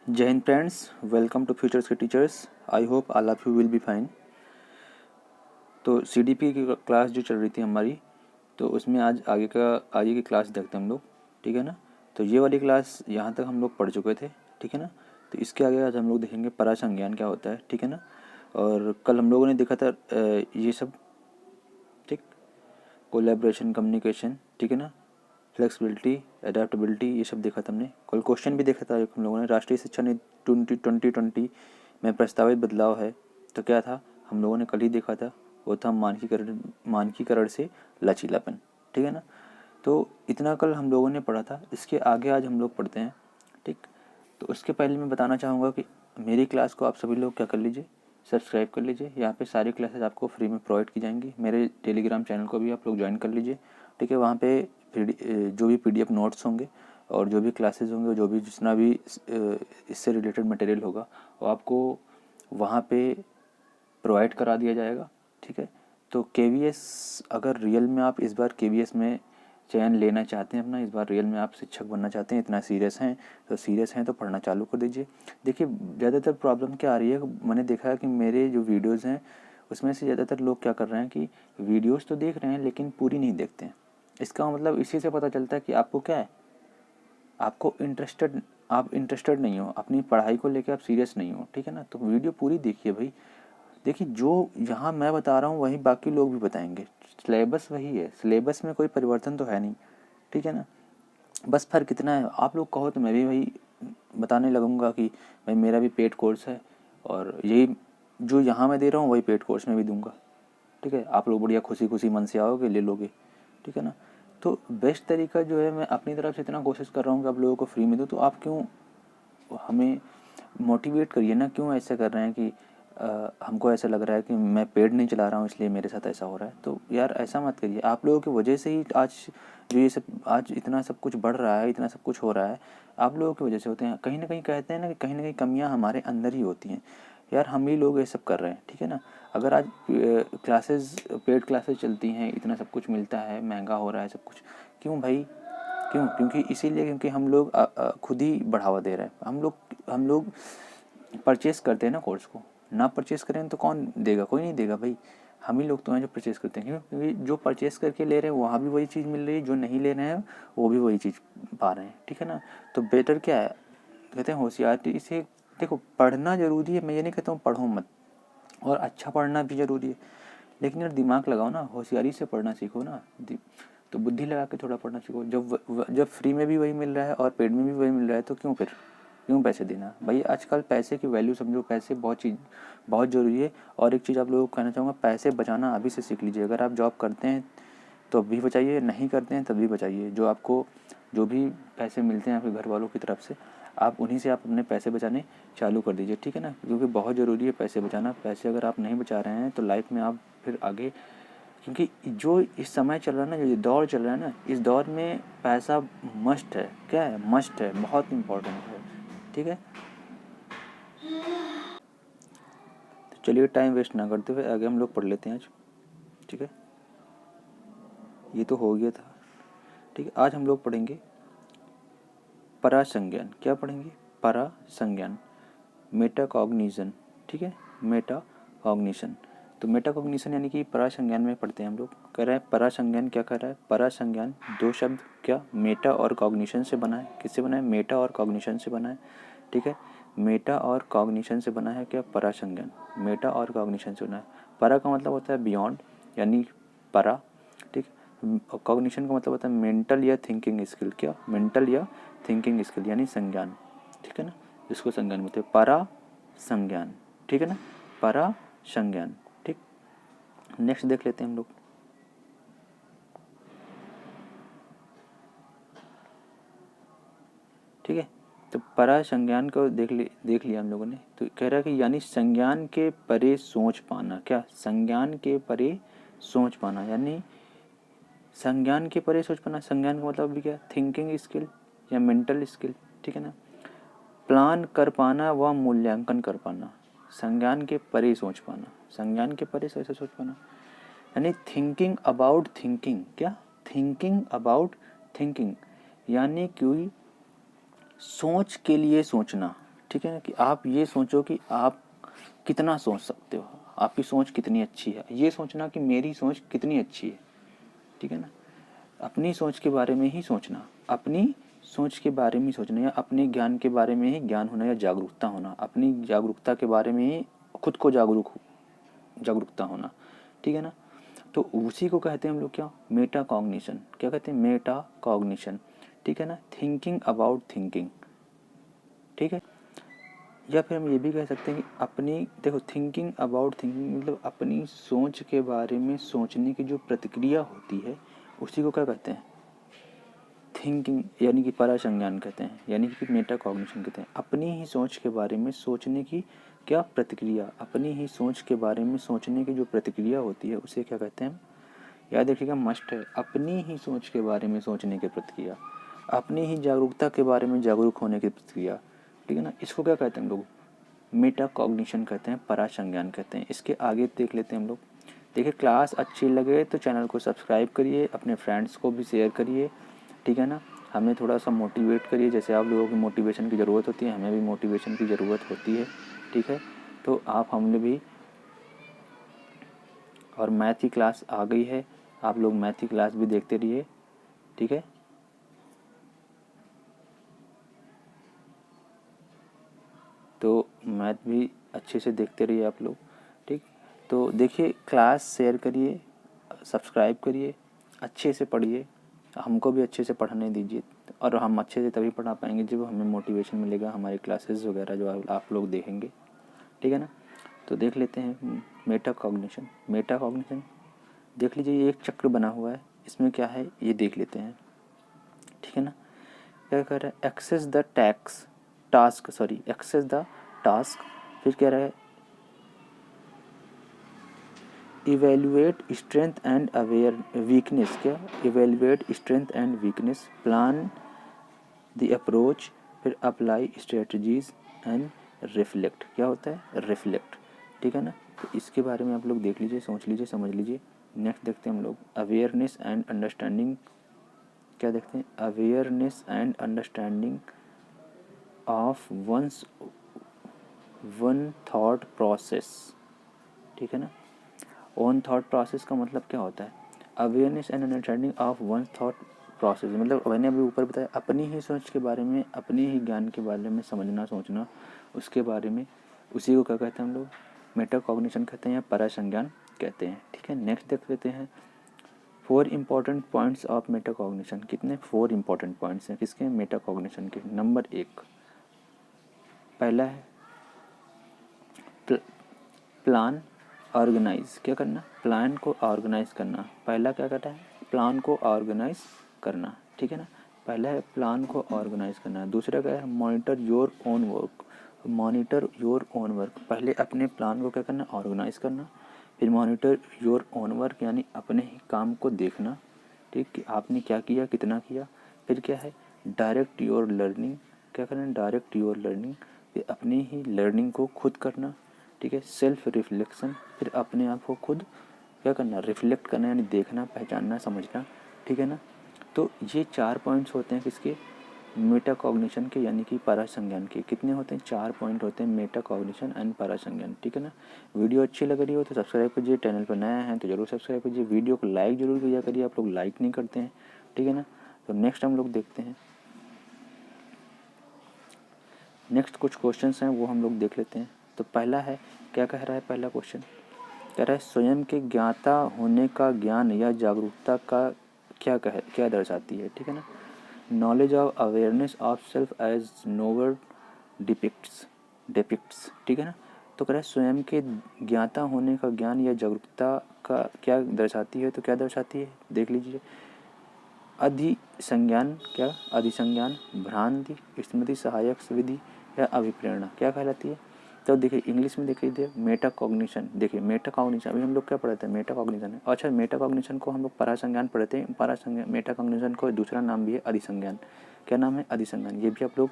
जय हिंद friends, welcome to futures के teachers. I hope all of you will be fine. तो CDP की क्लास जो चल रही थी हमारी, तो उसमें आज आगे की क्लास देखते हैं हम लोग, ठीक है ना। तो ये वाली क्लास यहाँ तक हम लोग पढ़ चुके थे, ठीक है ना। तो इसके आगे आज हम लोग देखेंगे परासंज्ञान क्या होता है, ठीक है ना। और कल हम लोगों ने देखा था ये सब, ठीक, कोलैबोरेशन, कम्युनिकेशन, ठीक है ना, फ्लेक्सिबिलिटी, अडेप्टेबिलिटी, ये सब देखा था हमने। कल क्वेश्चन भी देखा था हम लोगों ने, राष्ट्रीय शिक्षा नीति 2020 में प्रस्तावित बदलाव है। तो क्या था हम लोगों ने कल ही देखा था, वो था मानकीकरण से लचीलापन, ठीक है ना। तो इतना कल हम लोगों ने पढ़ा था, इसके आगे आज हम लोग पढ़ते हैं, ठीक। तो उसके पहले मैं बताना चाहूँगा कि मेरी क्लास को आप सभी लोग क्या कर लीजिए, सब्सक्राइब कर लीजिए। यहाँ पे सारी क्लासेस आपको फ्री में प्रोवाइड की जाएंगी। मेरे टेलीग्राम चैनल को भी आप लोग ज्वाइन कर लीजिए, ठीक है। वहाँ पे जो भी PDF नोट्स होंगे और जो भी क्लासेस होंगे, जो भी जितना भी इससे रिलेटेड मटेरियल होगा, वो आपको वहाँ पे प्रोवाइड करा दिया जाएगा, ठीक है। तो KVS, अगर रियल में आप इस बार KVS में चयन लेना चाहते हैं अपना, इस बार रियल में आप शिक्षक बनना चाहते हैं, इतना सीरियस हैं तो पढ़ना चालू कर दीजिए। देखिए ज़्यादातर प्रॉब्लम क्या आ रही है, मैंने देखा है कि मेरे जो वीडियोज़ हैं उसमें से ज़्यादातर लोग क्या कर रहे हैं कि वीडियोज़ तो देख रहे हैं लेकिन पूरी नहीं देखते हैं। इसका मतलब इसी से पता चलता है कि आपको क्या है, आप इंटरेस्टेड नहीं हो, अपनी पढ़ाई को लेकर आप सीरियस नहीं हो, ठीक है ना। तो वीडियो पूरी देखिए भाई। देखिए जो यहाँ मैं बता रहा हूँ वही बाकी लोग भी बताएंगे, सिलेबस वही है, सिलेबस में कोई परिवर्तन तो है नहीं, ठीक है ना। बस फ़र्क कितना है, आप लोग कहो तो मैं भी वही बताने लगूंगा कि भाई मेरा भी पेड कोर्स है और यही जो यहाँ मैं दे रहा हूँ वही पेड कोर्स में भी दूंगा, ठीक है। आप लोग बढ़िया खुशी खुशी मन से आओगे, ले लोगे, ठीक है ना। तो बेस्ट तरीका जो है, मैं अपनी तरफ से इतना कोशिश कर रहा हूँ कि आप लोगों को फ्री में दूँ, तो आप क्यों हमें मोटिवेट करिए ना, क्यों ऐसे कर रहे हैं कि हमको ऐसा लग रहा है कि मैं पेड नहीं चला रहा हूँ इसलिए मेरे साथ ऐसा हो रहा है। तो यार ऐसा मत करिए, आप लोगों की वजह से ही आज जो ये सब, आज इतना सब कुछ बढ़ रहा है, इतना सब कुछ हो रहा है, आप लोगों की वजह से होते हैं। कहीं ना कहीं कहते हैं ना कि कहीं ना कहीं कमियां हमारे अंदर ही होती हैं। यार हम ही लोग ये सब कर रहे हैं, ठीक है ना। अगर आज पेड क्लासेस चलती हैं, इतना सब कुछ मिलता है, महंगा हो रहा है सब कुछ, क्यों भाई, क्यों? क्योंकि इसीलिए क्योंकि हम लोग खुद ही बढ़ावा दे रहे हैं। हम लोग परचेस करते हैं ना कोर्स को, ना परचेस करें तो कौन देगा, कोई नहीं देगा भाई। हम ही लोग तो हैं जो परचेस करते हैं। क्यों? क्योंकि जो परचेस करके ले रहे हैं वहाँ भी वही चीज़ मिल रही है, जो नहीं ले रहे हैं वो भी वही चीज़ पा रहे हैं, ठीक है ना। तो बेटर क्या है, कहते हैं होशियारी से। देखो पढ़ना ज़रूरी है, मैं ये नहीं कहता हूँ पढ़ो मत, और अच्छा पढ़ना भी ज़रूरी है, लेकिन यार दिमाग लगाओ ना, होशियारी से पढ़ना सीखो ना। तो बुद्धि लगा के थोड़ा पढ़ना सीखो। जब फ्री में भी वही मिल रहा है और पेड में भी वही मिल रहा है, तो क्यों पैसे देना भाई। आजकल पैसे की वैल्यू समझो, पैसे बहुत ज़रूरी है। और एक चीज़ आप लोगों को कहना चाहूँगा, पैसे बचाना अभी से सीख लीजिए। अगर आप जॉब करते हैं तो अभी बचाइए, नहीं करते हैं तब भी बचाइए। जो भी पैसे मिलते हैं आपके घर वालों की तरफ से, आप उन्हीं से आप अपने पैसे बचाने चालू कर दीजिए, ठीक है ना। क्योंकि बहुत ज़रूरी है पैसे बचाना। पैसे अगर आप नहीं बचा रहे हैं तो लाइफ में आप फिर आगे, क्योंकि जो इस समय चल रहा है ना, जो ये दौर चल रहा है ना, इस दौर में पैसा मस्ट है। क्या है? मस्ट है, बहुत इम्पोर्टेंट है, ठीक है। तो चलिए टाइम वेस्ट ना करते हुए आगे हम लोग पढ़ लेते हैं आज, ठीक है। ये तो हो गया था, ठीक है। आज हम लोग पढ़ेंगे परासंज्ञान। क्या पढ़ेंगे? परासंज्ञान, मेटाकॉग्निशन, ठीक है, मेटाकॉग्निशन। तो मेटाकॉग्निशन यानी कि परासंज्ञान में पढ़ते हैं हम लोग। कह रहा है परासंज्ञान क्या कर रहा है, परासंज्ञान दो शब्द क्या, मेटा और कॉग्निशन से बना है। किससे बना है? मेटा और कॉग्निशन से बना है, ठीक है। मेटा और कॉग्निशन से बना है क्या, परासंज्ञान, मेटा और कॉग्निशन से बना है। परा का मतलब होता है बियॉन्ड, यानी परा, ठीक। और कॉग्निशन का मतलब होता है मेंटल या थिंकिंग स्किल। क्या? मेंटल या थिंकिंग स्किल, यानी संज्ञान, ठीक है ना। जिसको संज्ञान बोलते हैं, परा संज्ञान, ठीक है ना, परा संज्ञान, ठीक। नेक्स्ट देख लेते हैं हम लोग। ठीक है, तो परा संज्ञान को देख लिया हम लोगों ने। तो कह रहा है कि यानी संज्ञान के परे सोच पाना। क्या? संज्ञान के परे सोच पाना, यानी संज्ञान के परे सोच पाना। संज्ञान का मतलब भी क्या? थिंकिंग स्किल या मेंटल स्किल, ठीक है ना। प्लान कर पाना व मूल्यांकन कर पाना, संज्ञान के परे सोच पाना, संज्ञान के परे कैसे सोच पाना, यानी थिंकिंग अबाउट थिंकिंग। क्या? थिंकिंग अबाउट थिंकिंग, यानी कि सोच के लिए सोचना, ठीक है ना, कि आप ये सोचो कि आप कितना सोच सकते हो, आपकी सोच कितनी अच्छी है, ये सोचना कि मेरी सोच कितनी अच्छी है। ठीक है ना, अपनी सोच के बारे में ही सोचना, अपनी सोच के बारे में ही सोचना, या अपने ज्ञान के बारे में ही ज्ञान होना, या जागरूकता होना, अपनी जागरूकता के बारे में ही खुद को जागरूकता होना। ठीक है ना, तो उसी को कहते हैं हम लोग क्या, मेटा कॉग्निशन। क्या कहते हैं, मेटा कॉग्निशन। ठीक है ना, थिंकिंग अबाउट थिंकिंग। ठीक है, या फिर हम ये भी कह सकते हैं कि अपनी, देखो, थिंकिंग अबाउट थिंकिंग मतलब अपनी सोच के बारे में सोचने की जो प्रतिक्रिया होती है उसी को क्या कहते हैं, थिंकिंग, यानी कि परासंज्ञान कहते हैं, यानी कि मेटा कॉग्निशन कहते हैं। अपनी ही सोच के बारे में सोचने की क्या प्रतिक्रिया, अपनी ही सोच के बारे में सोचने की जो प्रतिक्रिया होती है उसे क्या कहते हैं, याद रखिएगा, मस्ट है, अपनी ही सोच के बारे में सोचने की प्रतिक्रिया, अपनी ही जागरूकता के बारे में जागरूक होने की प्रतिक्रिया। ठीक है ना, इसको क्या कहते हैं हम लोग, मेटा कॉग्निशन कहते हैं, परासंज्ञान कहते हैं। इसके आगे देख लेते हैं हम लोग। देखिए, क्लास अच्छी लगे तो चैनल को सब्सक्राइब करिए, अपने फ्रेंड्स को भी शेयर करिए। ठीक है ना, हमें थोड़ा सा मोटिवेट करिए, जैसे आप लोगों की मोटिवेशन की ज़रूरत होती है, हमें भी मोटिवेशन की ज़रूरत होती है। ठीक है, तो आप हमने भी, और मैथ की क्लास आ गई है, आप लोग मैथ की क्लास भी देखते रहिए। ठीक है, तो मैथ भी अच्छे से देखते रहिए आप लोग। ठीक, तो देखिए, क्लास शेयर करिए, सब्सक्राइब करिए, अच्छे से पढ़िए, हमको भी अच्छे से पढ़ने दीजिए, और हम अच्छे से तभी पढ़ा पाएंगे जब हमें मोटिवेशन मिलेगा, हमारी क्लासेस वगैरह जो आप लोग देखेंगे। ठीक है ना, तो देख लेते हैं मेटा कॉग्निशन। मेटा कॉग्निशन देख लीजिए, ये एक चक्र बना हुआ है, इसमें क्या है ये देख लेते हैं। ठीक है ना, क्या कह रहा है, assess the assess the task, फिर कह रहा है evaluate strength and aware weakness, क्या, evaluate strength and weakness, plan the approach, फिर अप्लाई स्ट्रेटजीज एंड रिफ्लेक्ट। क्या होता है, रिफ्लेक्ट। ठीक है ना, तो इसके बारे में आप लोग देख लीजिए, सोच लीजिए, समझ लीजिए। नेक्स्ट देखते हैं हम लोग, अवेयरनेस एंड अंडरस्टैंडिंग। क्या देखते हैं, awareness and understanding of one thought process. ठीक है ना, ओन थॉट प्रोसेस का मतलब क्या होता है, awareness and understanding of one thought process, मतलब मैंने अभी ऊपर बताया, अपनी ही सोच के बारे में, अपने ही ज्ञान के बारे में समझना, सोचना, उसके बारे में, उसी को क्या कहते हैं हम लोग, मेटा कॉग्निशन कहते हैं या परासंज्ञान कहते हैं। ठीक है, नेक्स्ट देख लेते हैं 4 important points of Meta cognition. कितने, 4 इंपॉर्टेंट पॉइंट्स हैं किसके, मेटा कॉग्निशन के। नंबर 1, पहला है प्लान ऑर्गेनाइज। क्या करना, प्लान को ऑर्गेनाइज करना। पहला क्या कहता है, प्लान को ऑर्गेनाइज करना। ठीक है ना, पहला है प्लान को ऑर्गेनाइज करना। दूसरा क्या है, monitor your own work, monitor your own work. पहले अपने प्लान को क्या करना, ऑर्गेनाइज करना, फिर मॉनिटर योर ओन वर्क, यानी अपने ही काम को देखना। ठीक, कि आपने क्या किया, कितना किया। फिर क्या है, डायरेक्ट योर लर्निंग। क्या करना, डायरेक्ट योर लर्निंग, फिर अपनी ही लर्निंग को खुद करना। ठीक है, सेल्फ रिफ्लेक्शन, फिर अपने आप को खुद क्या करना, रिफ्लेक्ट करना, यानी देखना, पहचानना, समझना। ठीक है ना, तो ये 4 पॉइंट्स होते हैं किसके, मेटा कॉग्निशन के, यानी कि परासंज्ञान के। कितने होते हैं, 4 पॉइंट होते हैं, मेटा कॉग्निशन एंड परासंज्ञान। ठीक है ना, वीडियो अच्छी लग रही हो तो सब्सक्राइब कीजिए, चैनल पर नया है तो जरूर सब्सक्राइब कीजिए, वीडियो को लाइक जरूर किया करिए, आप लोग लाइक नहीं करते हैं। ठीक है ना, तो नेक्स्ट हम लोग देखते हैं, नेक्स्ट कुछ क्वेश्चंस हैं वो हम लोग देख लेते हैं। तो पहला है, क्या कह रहा है पहला क्वेश्चन, कह रहा है स्वयं के ज्ञाता होने का ज्ञान या जागरूकता का क्या दर्शाती है। ठीक है ना, knowledge of awareness of self as knower depicts. ठीक है ना, तो कह रहा है स्वयं के ज्ञाता होने का ज्ञान या जागरूकता का क्या दर्शाती है, तो क्या दर्शाती है देख लीजिए। अधिसंज्ञान, क्या, अधिसंज्ञान, भ्रांति, स्मृति सहायक विधि या अभिप्रेरणा क्या कहलाती है। तो देखिए इंग्लिश में देख लीजिए, मेटा कॉग्निशन। देखिए मेटा कॉग्निशन अभी हम लोग क्या पढ़ते हैं, मेटा कॉग्निशन है। अच्छा, मेटा कॉग्निशन को हम लोग परासंज्ञान पढ़ते हैं। परासंज्ञान, मेटा कॉग्निशन को दूसरा नाम भी है अधिसंज्ञान। क्या नाम है, अधिसंज्ञान। ये भी आप लोग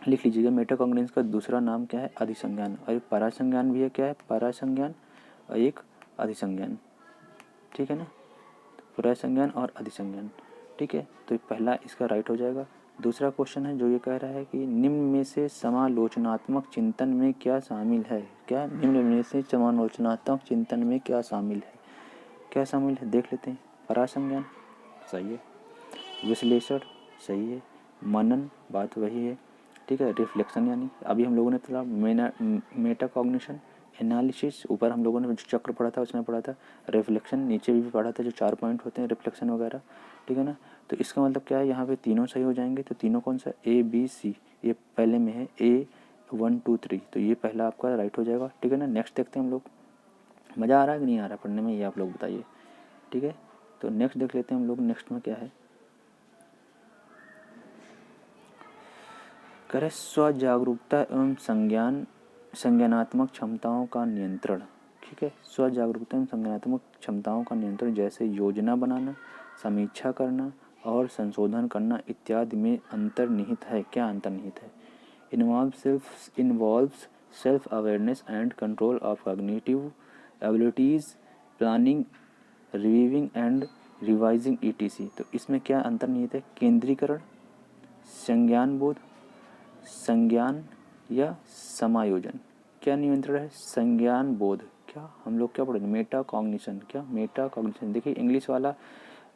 लिख लीजिएगा, मेटा कॉग्निशन का दूसरा नाम क्या है, अधिसंज्ञान। और एक परासंज्ञान भी है, क्या है, परासंज्ञान और एक अधिसंज्ञान। ठीक है ना, परासंज्ञान और अधिसंज्ञान। ठीक है, तो पहला इसका राइट हो जाएगा। दूसरा क्वेश्चन है जो ये कह रहा है कि निम्न में से समालोचनात्मक चिंतन में क्या शामिल है। क्या निम्न में से समालोचनात्मक चिंतन में क्या शामिल है, क्या शामिल है देख लेते हैं। परासंज्ञान सही है, विश्लेषण सही है, मनन बात वही है, ठीक है। रिफ्लेक्शन यानी अभी हम लोगों ने थोड़ा मेटाकॉग्निशन, एनालिसिस ऊपर हम लोगों ने जो चक्र पढ़ा था उसमें पढ़ा था, रिफ्लेक्शन नीचे भी पढ़ा था जो 4 पॉइंट होते हैं रिफ्लेक्शन वगैरह, ठीक है ना। तो इसका मतलब क्या है, यहाँ पे तीनों सही हो जाएंगे। तो तीनों कौन सा, ए बी सी, ये पहले में है ए 1 2 3, तो ये पहला आपका राइट हो जाएगा, ठीक है ना। नेक्स्ट देखते हैं हम लोग। मज़ा आ रहा है कि नहीं आ रहा पढ़ने में, ये आप लोग बताइए, ठीक है। तो नेक्स्ट देख लेते हैं हम लोग। नेक्स्ट में क्या है, करें स्व जागरूकता एवं संज्ञानात्मक क्षमताओं का नियंत्रण, ठीक है। स्व जागरूकता एवं संज्ञानात्मक क्षमताओं का नियंत्रण जैसे योजना बनाना, समीक्षा करना और संशोधन करना इत्यादि में अंतर्निहित है। क्या अंतर्निहित है, involves self awareness and control of cognitive abilities, planning, reviewing and revising etc. तो इसमें क्या अंतर्निहित है, केंद्रीकरण, संज्ञान बोध, संज्ञान या समायोजन। क्या नियंत्रण है, संज्ञान बोध। क्या हम लोग क्या पढ़ेंगे, मेटा कॉग्निशन। क्या मेटा कॉग्निशन, देखिए इंग्लिश वाला,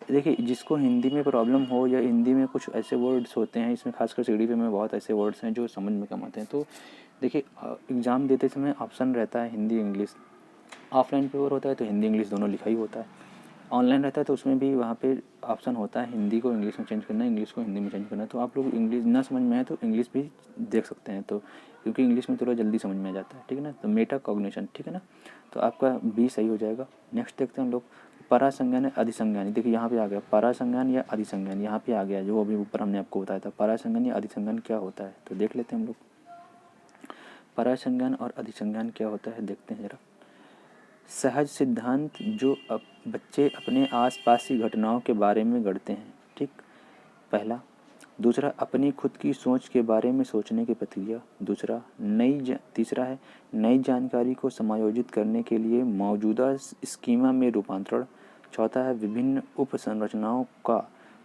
देखिए जिसको हिंदी में प्रॉब्लम हो या हिंदी में कुछ ऐसे वर्ड्स होते हैं, इसमें खासकर सीडीपी में बहुत ऐसे वर्ड्स हैं जो समझ में कम आते हैं। तो देखिए एग्ज़ाम देते समय ऑप्शन रहता है हिंदी इंग्लिश, ऑफलाइन पेपर होता है तो हिंदी इंग्लिश दोनों लिखा ही होता है, ऑनलाइन रहता है तो उसमें भी वहाँ पे ऑप्शन होता है हिंदी को इंग्लिश में चेंज करना, इंग्लिश को हिंदी में चेंज करना। तो आप लोग इंग्लिश ना समझ में आए तो इंग्लिश भी देख सकते हैं, तो क्योंकि इंग्लिश में थोड़ा जल्दी समझ में आ जाता है, ठीक है ना। तो मेटा कॉग्निशन, ठीक है ना। तो आपका बी सही हो जाएगा। नेक्स्ट देखते हैं हम लोग, परासंज्ञान है अधिसंज्ञान। देखिए यहाँ पे आ गया परासंज्ञान या अधिसंज्ञान, यहाँ पे आ गया जो अभी ऊपर हमने आपको बताया था। परासंज्ञान या अधिसंज्ञान क्या होता है, तो देख लेते हैं हम लोग। परासंज्ञान और अधिसंज्ञान क्या होता है देखते हैं जरा। सहज सिद्धांत जो बच्चे अपने आसपास की घटनाओं के बारे में गढ़ते हैं, ठीक, पहला। दूसरा, अपनी खुद की सोच के बारे में सोचने की प्रक्रिया। दूसरा, तीसरा है नई जानकारी को समायोजित करने के लिए मौजूदा स्कीमा में रूपांतरण। चौथा है विभिन्न उपसंरचनाओं का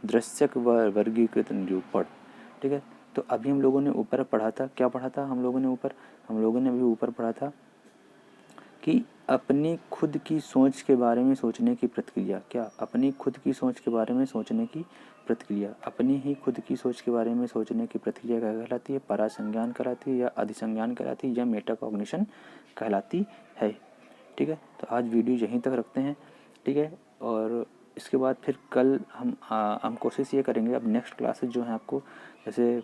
दृश्यक व वर्गीकृत निरूपण, ठीक है। तो अभी हम लोगों ने ऊपर पढ़ा था, क्या पढ़ा था हम लोगों ने अभी ऊपर पढ़ा था कि अपनी खुद की सोच के बारे में सोचने की प्रक्रिया। क्या, अपनी खुद की सोच के बारे में सोचने की प्रक्रिया, अपनी ही खुद की सोच के बारे में सोचने की प्रक्रिया क्या कहलाती है, परासंज्ञान कहलाती है या अधिसंज्ञान कहलाती है या मेटाकॉग्निशन कहलाती है, ठीक है। तो आज वीडियो यहीं तक रखते हैं, ठीक है। और इसके बाद फिर कल हम कोशिश ये करेंगे, अब नेक्स्ट क्लासेस जो हैं आपको, जैसे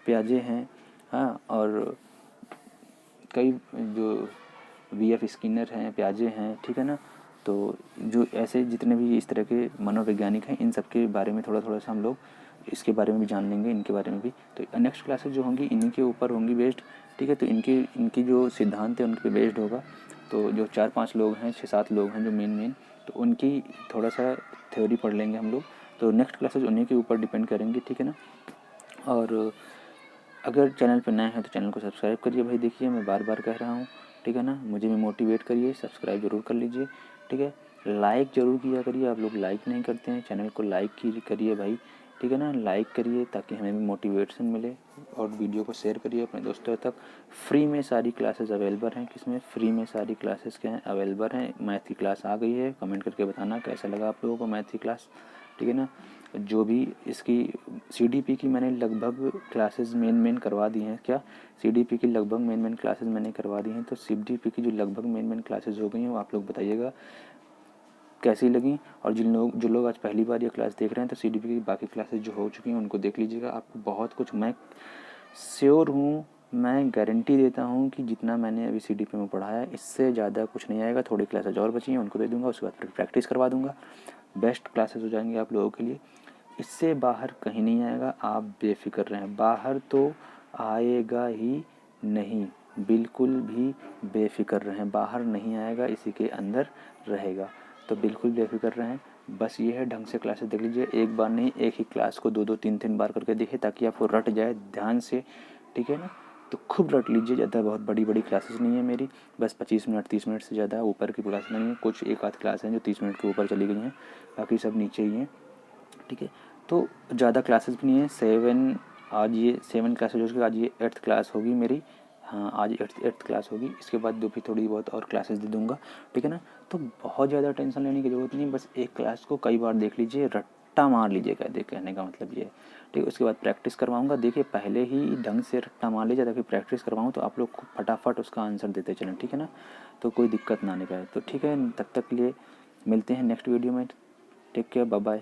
प्याजे हैं, हाँ, और कई जो वी.एफ. स्किनर हैं, प्याजे हैं, ठीक है ना। तो जो ऐसे जितने भी इस तरह के मनोवैज्ञानिक हैं, इन सब के बारे में थोड़ा थोड़ा सा हम लोग इसके बारे में भी जान लेंगे, इनके बारे में भी। तो नेक्स्ट क्लासेस जो होंगी इन्हीं के ऊपर होंगी बेस्ड, ठीक है। तो इनकी जो सिद्धांत है उन पर बेस्ड होगा। तो जो 4-5 लोग हैं, 6-7 लोग हैं जो मेन, तो उनकी थोड़ा सा थ्योरी पढ़ लेंगे हम लोग। तो नेक्स्ट क्लासेज उन्हीं के ऊपर डिपेंड करेंगे, ठीक है ना। और अगर चैनल पर नए हैं तो चैनल को सब्सक्राइब करिए भाई, देखिए मैं बार बार कह रहा हूँ, ठीक है ना। मुझे भी मोटिवेट करिए, सब्सक्राइब जरूर कर लीजिए, ठीक है। लाइक ज़रूर किया करिए, आप लोग लाइक नहीं करते हैं, चैनल को लाइक करिए भाई, ठीक है ना। लाइक करिए ताकि हमें भी मोटिवेशन मिले, और वीडियो को शेयर करिए अपने दोस्तों तक। फ्री में सारी क्लासेस अवेलेबल हैं, किसमें, फ्री में सारी क्लासेस क्या हैं, अवेलेबल हैं। मैथ की क्लास आ गई है, कमेंट करके बताना कैसा लगा आप लोगों को मैथ की क्लास, ठीक है ना। जो भी इसकी सीडीपी की मैंने लगभग क्लासेस मेन करवा दी हैं। क्या, सीडीपी की लगभग मेन क्लासेस मैंने करवा दी हैं। तो सीडीपी की जो लगभग मेन क्लासेस हो गई हैं वो आप लोग बताइएगा कैसी लगी। और जो लोग आज पहली बार ये क्लास देख रहे हैं, तो सीडीपी की बाकी क्लासेस जो हो चुकी हैं उनको देख लीजिएगा। आपको बहुत कुछ, मैं श्योर हूँ, मैं गारंटी देता हूँ कि जितना मैंने अभी सीडीपी में पढ़ाया है इससे ज़्यादा कुछ नहीं आएगा। थोड़ी क्लासेज और बची हैं, उनको दे दूँगा, उसके बाद फिर प्रैक्टिस करवा दूँगा। बेस्ट क्लासेस हो जाएंगे आप लोगों के लिए, इससे बाहर कहीं नहीं आएगा, आप बेफिक्र रहें। बाहर तो आएगा ही नहीं, बिल्कुल भी बेफिक्र रहें, बाहर नहीं आएगा, इसी के अंदर रहेगा। तो बिल्कुल बेफिक्र रहें। बस ये है, ढंग से क्लासेस देख लीजिए, एक बार नहीं एक ही क्लास को 2-2 3-3 बार करके देखिए ताकि आपको रट जाए ध्यान से, ठीक है ना। तो खूब रट लीजिए, ज़्यादा बहुत बड़ी क्लासेस नहीं है मेरी, बस 25 मिनट 30 मिनट से ज़्यादा ऊपर की क्लास नहीं है। कुछ एक आध क्लास हैं जो 30 मिनट के ऊपर चली गई हैं, बाकी सब नीचे ही हैं, ठीक है। तो ज़्यादा क्लासेस भी नहीं है, 7 आज ये 7 क्लासेज हो चुकी, आज ये 8th क्लास होगी मेरी। हाँ, आज 8th क्लास होगी, इसके बाद जो भी थोड़ी बहुत और क्लासेस दे दूँगा, ठीक है ना। तो बहुत ज़्यादा टेंशन लेने की ज़रूरत नहीं, बस एक क्लास को कई बार देख लीजिए, रट्टा मार लीजिए, कहने का मतलब ये है, ठीक है। उसके बाद प्रैक्टिस करवाऊँगा, देखिए पहले ही ढंग से रट्टा मार लीजिए ताकि प्रैक्टिस करवाऊँ तो आप लोग को फटाफट उसका आंसर देते चलें, ठीक है ना। तो कोई दिक्कत ना आने पाए, तो ठीक है, तब तक के लिए मिलते हैं नेक्स्ट वीडियो में। Take care, bye bye.